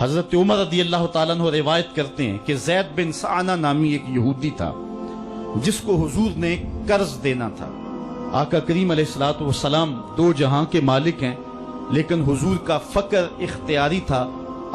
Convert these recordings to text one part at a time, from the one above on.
حضرت عمر رضی اللہ تعالیٰ عنہ روایت کرتے ہیں کہ زید بن سعانہ نامی ایک یہودی تھا جس کو حضور نے قرض دینا تھا۔ آقا کریم علیہ الصلوۃ والسلام دو جہاں کے مالک ہیں، لیکن حضور کا فقر اختیاری تھا۔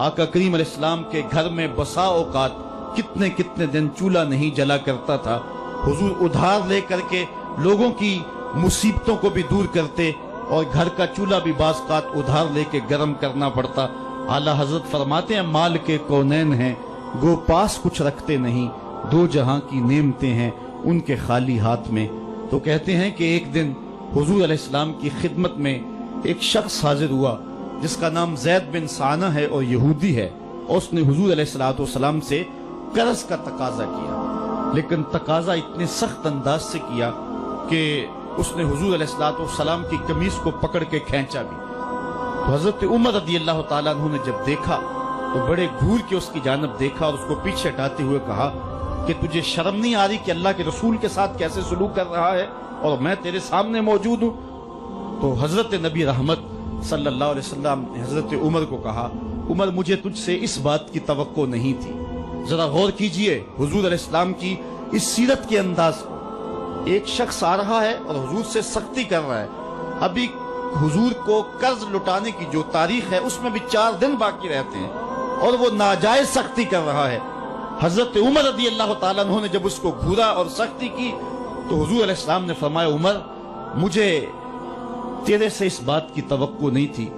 آقا کریم علیہ السلام کے گھر میں بسا اوقات کتنے کتنے دن چولہا نہیں جلا کرتا تھا۔ حضور ادھار لے کر کے لوگوں کی مصیبتوں کو بھی دور کرتے، اور گھر کا چولہا بھی بعض اوقات ادھار لے کے گرم کرنا پڑتا۔ اعلیٰ حضرت فرماتے ہیں مال کے کونین ہیں گو پاس کچھ رکھتے نہیں، دو جہاں کی نعمتیں ہیں ان کے خالی ہاتھ میں۔ تو کہتے ہیں کہ ایک دن حضور علیہ السلام کی خدمت میں ایک شخص حاضر ہوا جس کا نام زید بن سعانہ ہے اور یہودی ہے، اور اس نے حضور علیہ السلام سے قرض کا تقاضا کیا، لیکن تقاضا اتنے سخت انداز سے کیا کہ اس نے حضور علیہ السلام کی قمیص کو پکڑ کے کھینچا بھی۔ تو حضرت عمر رضی اللہ تعالیٰ عنہ نے جب دیکھا تو بڑے گھور کے اس کی جانب دیکھا اور اس کو پیچھے ہٹاتے ہوئے کہا کہ تجھے شرم نہیں آ رہی کہ اللہ کے رسول کے ساتھ کیسے سلوک کر رہا ہے اور میں تیرے سامنے موجود ہوں؟ تو حضرت نبی رحمت صلی اللہ علیہ وسلم نے حضرت عمر کو کہا عمر مجھے تجھ سے اس بات کی توقع نہیں تھی، ذرا غور کیجئے حضور علیہ السلام کی اس سیرت کے انداز کو۔ ایک شخص آ رہا ہے اور حضور سے سختی کر رہا ہے، ابھی حضور کو قرض لٹانے کی جو تاریخ ہے اس میں بھی 4 دن باقی رہتے ہیں اور وہ ناجائز سختی کر رہا ہے۔ حضرت عمر رضی اللہ تعالیٰ عنہ نے جب اس کو گھورا اور سختی کی تو حضور علیہ السلام نے فرمایا عمر مجھے تیرے سے اس بات کی توقع نہیں تھی،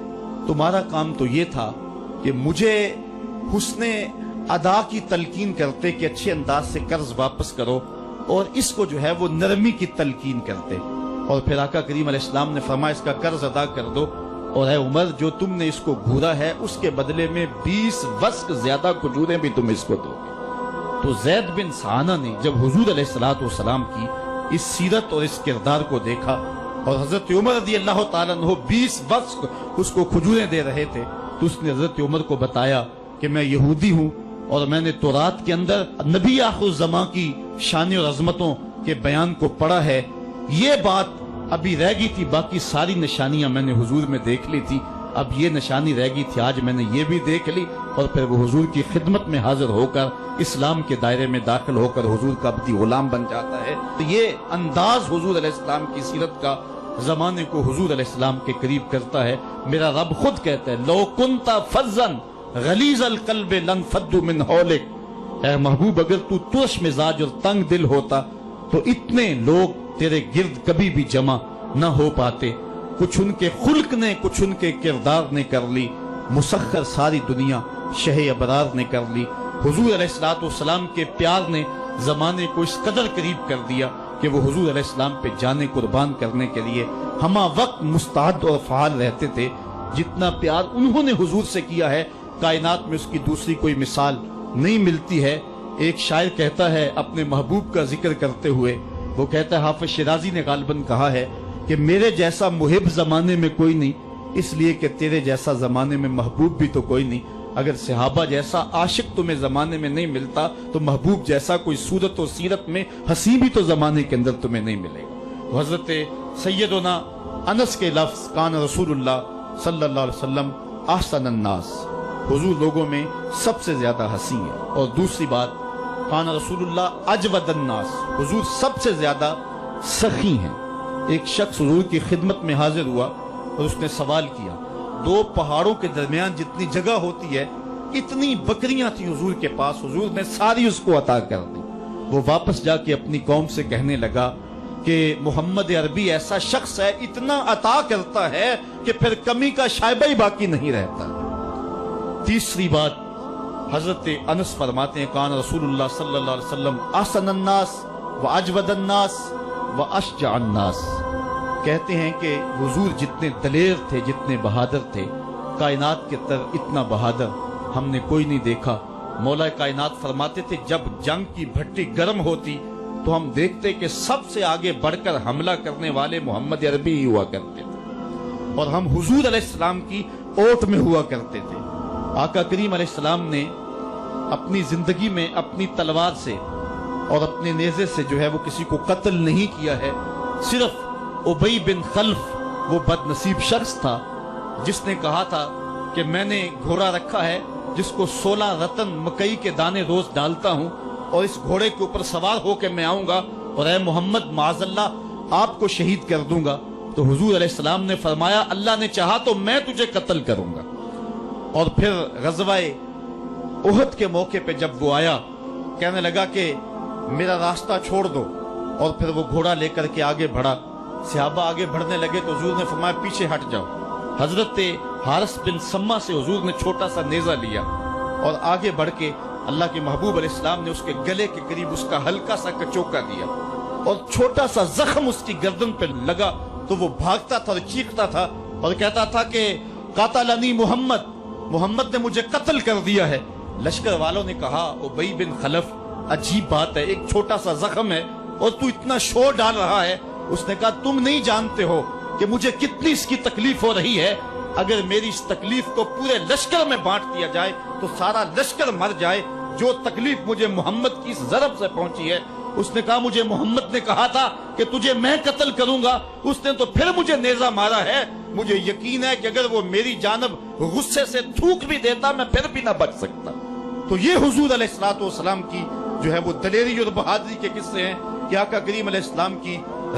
تمہارا کام تو یہ تھا کہ مجھے حسن ادا کی تلقین کرتے کہ اچھے انداز سے قرض واپس کرو، اور اس کو جو ہے وہ نرمی کی تلقین کرتے، اور پھر آقا کریم علیہ السلام نے فرمایا اس کا قرض ادا کر دو، اور اے عمر جو تم نے اس کو گھورا ہے اس کے بدلے میں 20 وسق زیادہ کھجوریں بھی تم اس کو دو گے۔ تو زید بن سعانہ نے جب حضور علیہ السلام کی اس سیرت اور اس کردار کو دیکھا اور حضرت عمر رضی اللہ تعالیٰ عنہ 20 وسق اس کو کھجوریں دے رہے تھے، تو اس نے حضرت عمر کو بتایا کہ میں یہودی ہوں اور میں نے تورات کے اندر نبی آخر الزماں کی شان اور عظمتوں کے بیان کو پڑھا ہے، یہ بات ابھی رہ گئی تھی، باقی ساری نشانیاں میں نے حضور میں دیکھ لی تھی، اب یہ نشانی رہ گئی تھی، آج میں نے یہ بھی دیکھ لی۔ اور پھر وہ حضور کی خدمت میں حاضر ہو کر اسلام کے دائرے میں داخل ہو کر حضور کا عبدی غلام بن جاتا ہے۔ تو یہ انداز حضور علیہ السلام کی سیرت کا زمانے کو حضور علیہ السلام کے قریب کرتا ہے۔ میرا رب خود کہتا ہے لو کنت فظا غلیظ القلب لانفضوا من حولک، اے محبوب اگر تو ترش مزاج اور تنگ دل ہوتا تو اتنے لوگ تیرے گرد کبھی بھی جمع نہ ہو پاتے۔ کچھ ان کے خلق نے کچھ ان کے کردار نے کر لی، مسخر ساری دنیا شہ ابرار نے کر لی۔ حضور علیہ السلام کے پیار نے زمانے کو اس قدر قریب کر دیا کہ وہ حضور علیہ السلام پہ جانے قربان کرنے کے لیے ہمہ وقت مستعد اور فعال رہتے تھے۔ جتنا پیار انہوں نے حضور سے کیا ہے کائنات میں اس کی دوسری کوئی مثال نہیں ملتی ہے۔ ایک شاعر کہتا ہے اپنے محبوب کا ذکر کرتے ہوئے، وہ کہتا ہے حافظ شیرازی نے غالباً کہا ہے کہ میرے جیسا محب زمانے میں کوئی نہیں، اس لیے کہ تیرے جیسا زمانے میں محبوب بھی تو کوئی نہیں۔ اگر صحابہ جیسا عاشق تمہیں زمانے میں نہیں ملتا تو محبوب جیسا کوئی صورت و سیرت میں حسین بھی تو زمانے کے اندر تمہیں نہیں ملے گا۔ حضرت سیدنا انس کے لفظ کان رسول اللہ صلی اللہ علیہ وسلم احسن الناس، حضور لوگوں میں سب سے زیادہ حسین ہے۔ اور دوسری بات کان رسول اللہ اجود الناس، حضور سب سے زیادہ سخی ہیں۔ ایک شخص حضور کی خدمت میں حاضر ہوا اور اس نے سوال کیا، 2 پہاڑوں کے درمیان جتنی جگہ ہوتی ہے اتنی بکریاں تھیں حضور کے پاس، حضور نے ساری اس کو عطا کر دی۔ وہ واپس جا کے اپنی قوم سے کہنے لگا کہ محمد عربی ایسا شخص ہے اتنا عطا کرتا ہے کہ پھر کمی کا شائبہ ہی باقی نہیں رہتا۔ تیسری بات حضرت انس فرماتے ہیں کان رسول اللہ صلی اللہ علیہ وسلم احسن الناس واجود الناس واشجع الناس، کہتے ہیں کہ حضور جتنے دلیر تھے جتنے بہادر تھے، کائنات کے تر اتنا بہادر ہم نے کوئی نہیں دیکھا۔ مولا کائنات فرماتے تھے جب جنگ کی بھٹی گرم ہوتی تو ہم دیکھتے کہ سب سے آگے بڑھ کر حملہ کرنے والے محمد عربی ہی ہوا کرتے تھے، اور ہم حضور علیہ السلام کی اوٹ میں ہوا کرتے تھے۔ آقا کریم علیہ السلام نے اپنی زندگی میں اپنی تلوار سے اور اپنے نیزے سے جو ہے وہ کسی کو قتل نہیں کیا ہے، صرف ابی بن خلف وہ بد نصیب شخص تھا جس نے کہا تھا کہ میں نے گھوڑا رکھا ہے جس کو 16 رتن مکئی کے دانے روز ڈالتا ہوں اور اس گھوڑے کے اوپر سوار ہو کے میں آؤں گا اور اے محمد معاذ اللہ آپ کو شہید کر دوں گا، تو حضور علیہ السلام نے فرمایا اللہ نے چاہا تو میں تجھے قتل کروں گا۔ اور پھر غزوہ احد کے موقع پہ جب وہ آیا، کہنے لگا کہ میرا راستہ چھوڑ دو، اور پھر وہ گھوڑا لے کر کے آگے بڑھا۔ صحابہ آگے بڑھنے لگے تو حضور نے فرمایا پیچھے ہٹ جاؤ۔ حضرت حارث بن سما سے حضور نے چھوٹا سا نیزہ لیا اور آگے بڑھ کے اللہ کے محبوب علیہ السلام نے اس کے گلے کے قریب اس کا ہلکا سا کچوکا دیا اور چھوٹا سا زخم اس کی گردن پہ لگا تو وہ بھاگتا تھا اور چیختا تھا اور کہتا تھا کہ قاتلنی محمد، محمد نے مجھے قتل کر دیا ہے۔ لشکر والوں نے کہا ابی بن خلف عجیب بات ہے، ایک چھوٹا سا زخم ہے اور تو اتنا شور ڈال رہا ہے۔ اس نے کہا تم نہیں جانتے ہو کہ مجھے کتنی اس کی تکلیف ہو رہی ہے، اگر میری اس تکلیف کو پورے لشکر میں بانٹ دیا جائے تو سارا لشکر مر جائے، جو تکلیف مجھے محمد کی اس ضرب سے پہنچی ہے۔ اس نے کہا مجھے محمد نے کہا تھا کہ تجھے میں قتل کروں گا، اس نے تو پھر مجھے نیزہ مارا ہے، مجھے یقین ہے کہ اگر وہ میری جانب غصے سے تھوک بھی دیتا میں پھر بھی نہ بچ سکتا۔ تو یہ حضور علیہ الصلوۃ والسلام کی جو ہے وہ دلیری اور بہادری کے قصے ہیں کہ آقا کریم علیہ السلام کی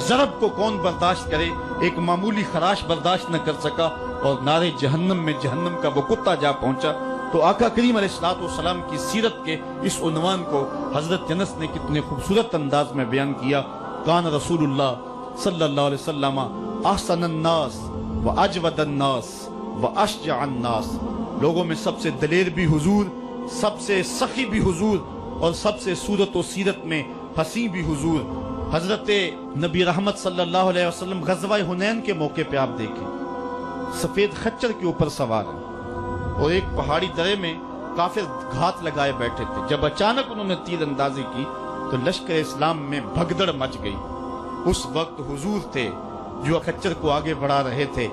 ضرب کو کون برداشت کرے، ایک معمولی خراش برداشت نہ کر سکا اور نارے جہنم میں جہنم کا وہ کتا جا پہنچا۔ تو آقا کریم علیہ الصلوۃ والسلام کی سیرت کے اس عنوان کو حضرت انس نے کتنے خوبصورت انداز میں بیان کیا۔ کان رسول اللہ صلی اللہ علیہ وسلم احسن الناس و اجود الناس و اشجع الناس، لوگوں میں سب سے دلیر بھی حضور، سب سے سخی بھی حضور، اور سب سے صورت و سیرت میں حسین بھی حضور۔ حضرت نبی رحمت صلی اللہ علیہ وسلم غزوہ حنین کے موقع پہ آپ دیکھیں سفید خچر کے اوپر سوار ہیں اور ایک پہاڑی درے میں کافر گھات لگائے بیٹھے تھے۔ جب اچانک انہوں نے تیر اندازی کی تو لشکر اسلام میں بھگدڑ مچ گئی۔ اس وقت حضور تھے جو خچر کو آگے بڑھا رہے تھے،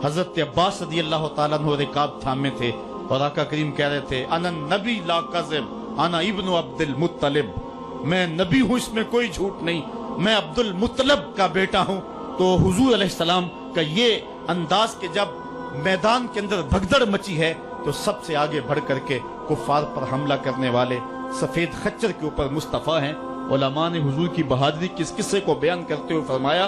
حضرت عباس رضی اللہ تعالیٰ عنہ رکاب تھامے تھے اور آقا کریم کہہ رہے تھے انا نبی لا کذب انا ابن عبد المطلب، میں نبی ہوں اس میں کوئی جھوٹ نہیں، میں عبد المطلب کا بیٹا ہوں۔ تو حضور علیہ السلام کا یہ انداز کہ جب میدان کے اندر بھگدڑ مچی ہے تو سب سے آگے بڑھ کر کے کفار پر حملہ کرنے والے سفید خچر کے اوپر مصطفیٰ ہیں۔ علماء نے حضور کی بہادری کے اس قصے کو بیان کرتے ہوئے فرمایا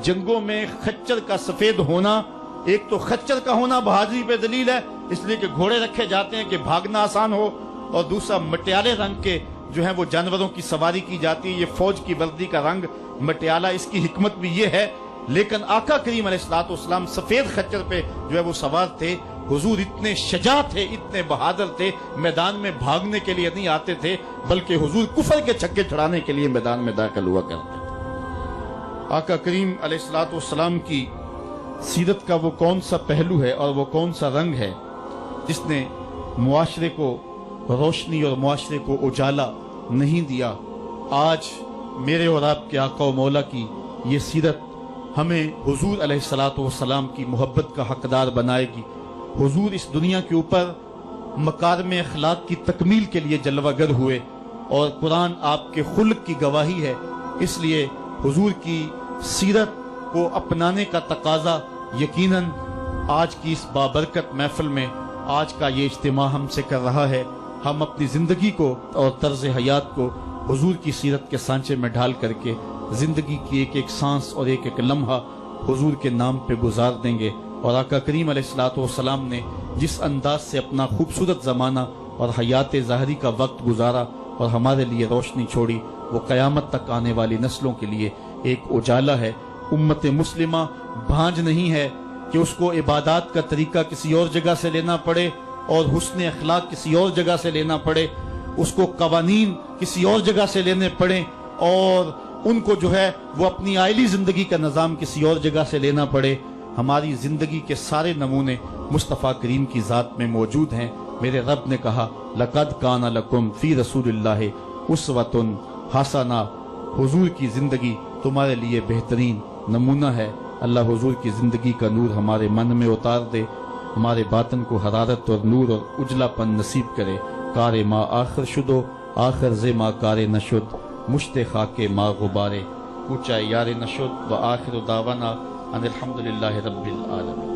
جنگوں میں خچر کا سفید ہونا، ایک تو خچر کا ہونا بہادری پہ دلیل ہے اس لیے کہ گھوڑے رکھے جاتے ہیں کہ بھاگنا آسان ہو، اور دوسرا مٹیالے رنگ کے جو ہیں وہ جانوروں کی سواری کی جاتی ہے، یہ فوج کی وردی کا رنگ مٹیالہ، اس کی حکمت بھی یہ ہے۔ لیکن آقا کریم علیہ الصلوۃ والسلام سفید خچر پہ جو ہے وہ سوار تھے۔ حضور اتنے شجاع تھے، اتنے بہادر تھے، میدان میں بھاگنے کے لیے نہیں آتے تھے بلکہ حضور کفر کے چھکے چھڑانے کے لیے میدان میں داخل ہوا کرتے تھے۔ آقا کریم علیہ الصلوۃ والسلام کی سیرت کا وہ کون سا پہلو ہے اور وہ کون سا رنگ ہے جس نے معاشرے کو روشنی اور معاشرے کو اجالا نہیں دیا؟ آج میرے اور آپ کے آقا و مولا کی یہ سیرت ہمیں حضور علیہ الصلوۃ والسلام کی محبت کا حقدار بنائے گی۔ حضور اس دنیا کے اوپر مکارم اخلاق کی تکمیل کے لیے جلوہ گر ہوئے اور قرآن آپ کے خلق کی گواہی ہے، اس لیے حضور کی سیرت کو اپنانے کا تقاضا یقیناً آج کی اس بابرکت محفل میں آج کا یہ اجتماع ہم سے کر رہا ہے۔ ہم اپنی زندگی کو اور طرز حیات کو حضور کی سیرت کے سانچے میں ڈھال کر کے زندگی کی ایک ایک سانس اور ایک ایک لمحہ حضور کے نام پہ گزار دیں گے۔ اور آقا کریم علیہ الصلوۃ والسلام نے جس انداز سے اپنا خوبصورت زمانہ اور حیات ظاہری کا وقت گزارا اور ہمارے لیے روشنی چھوڑی، وہ قیامت تک آنے والی نسلوں کے لیے ایک اجالا ہے۔ امت مسلمہ بھانج نہیں ہے کہ اس کو عبادات کا طریقہ کسی اور جگہ سے لینا پڑے اور حسن اخلاق کسی اور جگہ سے لینا پڑے، اس کو قوانین کسی اور جگہ سے لینے پڑیں اور ان کو جو ہے وہ اپنی عائلی زندگی کا نظام کسی اور جگہ سے لینا پڑے۔ ہماری زندگی کے سارے نمونے مصطفیٰ کریم کی ذات میں موجود ہیں۔ میرے رب نے کہا لَقَدْ كَانَ لَكُمْ فِي رَسُولِ اللَّهِ أُسْوَةٌ حَسَنَةٌ، حضور کی زندگی تمہارے لیے بہترین نمونہ ہے۔ اللہ حضور کی زندگی کا نور ہمارے من میں اتار دے، ہمارے باطن کو حرارت اور نور اور اجلا پن نصیب کرے۔ کار ما آخر شدو آخر ز ما کار نشد، مشت خاک ما غبارے کوچہ یار نشد، و آخر دعوانا ان الحمدللہ رب العالمین۔